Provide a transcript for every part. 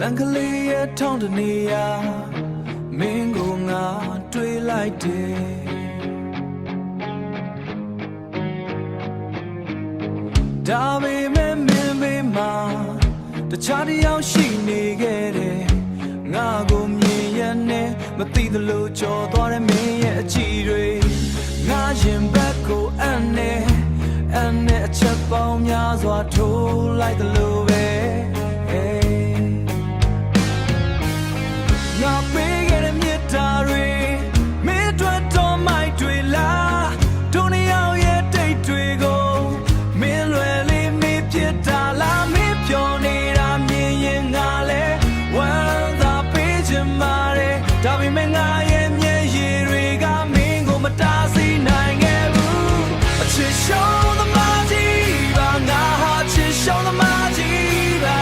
Langalia Tondania Mingo nga twilight day Dabi me ma The chadi out she nigere Nga go miyane Mati the lo cho Dore me ye chire Nga yin back go ane Ane a chapao nya zwa to like the love Nga pege de mietare Me dwa to mai twi la Tony out ye date twi go Me lwe li me pieta la me pyo ni ra myin yin nga le Wan da page mare Da bi me nga ye mye yi ri ga min go ma ta si nai nge bu A chit show the ma ji ba nga ha chit show the ma ji ba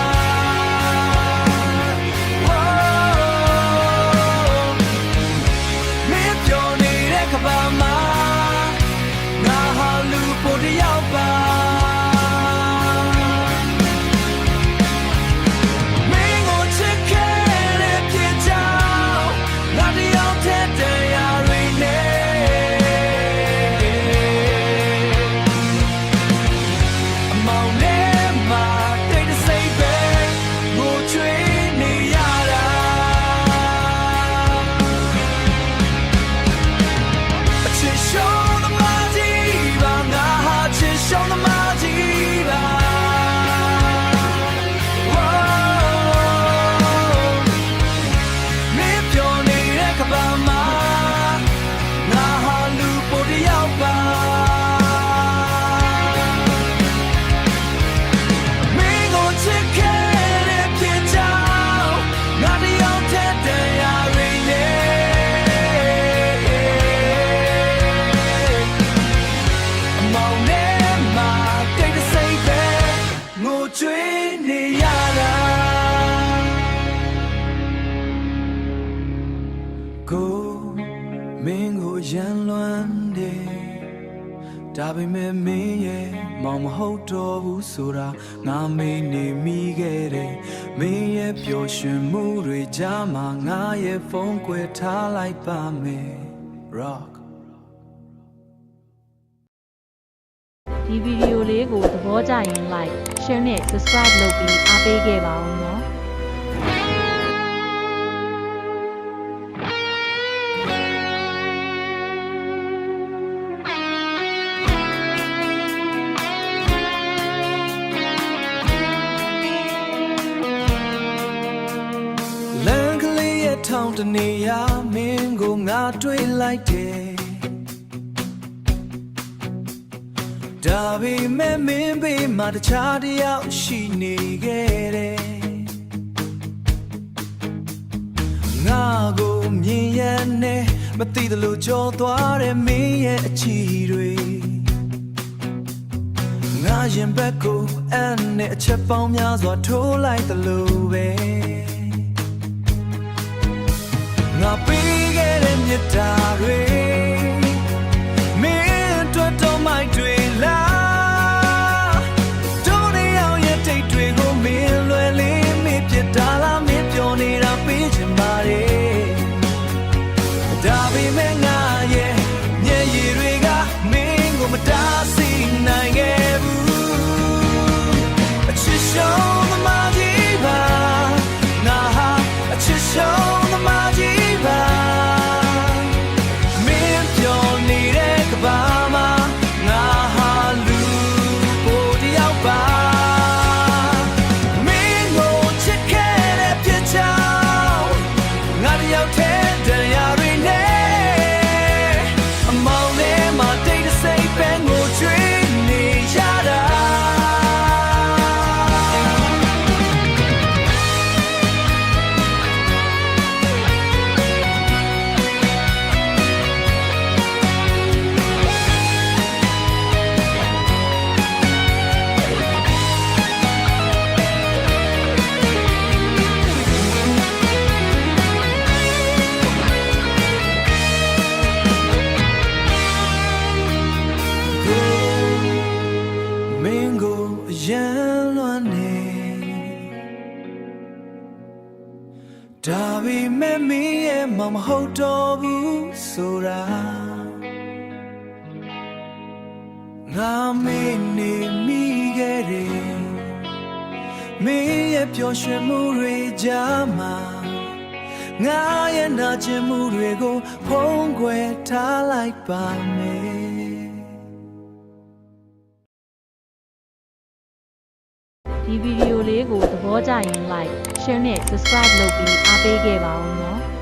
Dabi me ye mama hoto bu sura nga me ne mi gere me ye pyo shin mu ri ja ma nga ye phone kwe tha like ba me rock ဒီဗီဒီယိုလေးကိုသဘောကျရင် like share နဲ့ subscribe လုပ်ပြီးအားပေးခဲ့ပါဦးနော်ထောင်တနေရမင်းကိုငါတွေ့လိုက်တယ်ဒါပေမဲ့မင်းဘေးမှာတခြားတယောက်ရှိနေခဲ့တယ်ငါကိုမြင်ရနဲ့မသိသလိုကြောသွားတဲ့မင်းရဲ့အချီတွေငါရင်ဘက်ကိုအဲ့နဲ့အချက်ပေါင်းများစွာထိုးလိုက်သလိုပဲငါပေးခဲ့တဲ့မြတ်တာတွေမင်းအတွက်တော့မိုက်တွေလားတို့နေအောင်ရဲ့တိတ်တွေကိုမင်းလွယ်လေးမင်းပြစ်တာလားမင်းပြောနေတာပေးချင်ပါတယ်ဒါပေမဲ့ငါရဲ့မျက်ရည်တွေကမင်းကိုမတားဆီးနိုင်ခဲ့ဘူးအချစ်ရှုံးသမားကြီးပါငါဟာအချစ်ရှုံးသမားကြီး ဒါပေမဲ့မင်းရဲ့မမဟုတ်တော့ဘူးဆိုတာငါမင်းနေမိခဲ့တယ်မင်းရဲ့ပျော်ရွှင်မှုတွေကြားမှာငါရဲ့နာကျင်မှုတွေကိုဖုံးကွယ်ထားလိုက်ပါမယ် ဒီဗီဒီယိုလေးကိုသဘောကျရင် like share နဲ့ subscribe လုပ်ပြီးအားပေးခဲ့ပါဦးနော်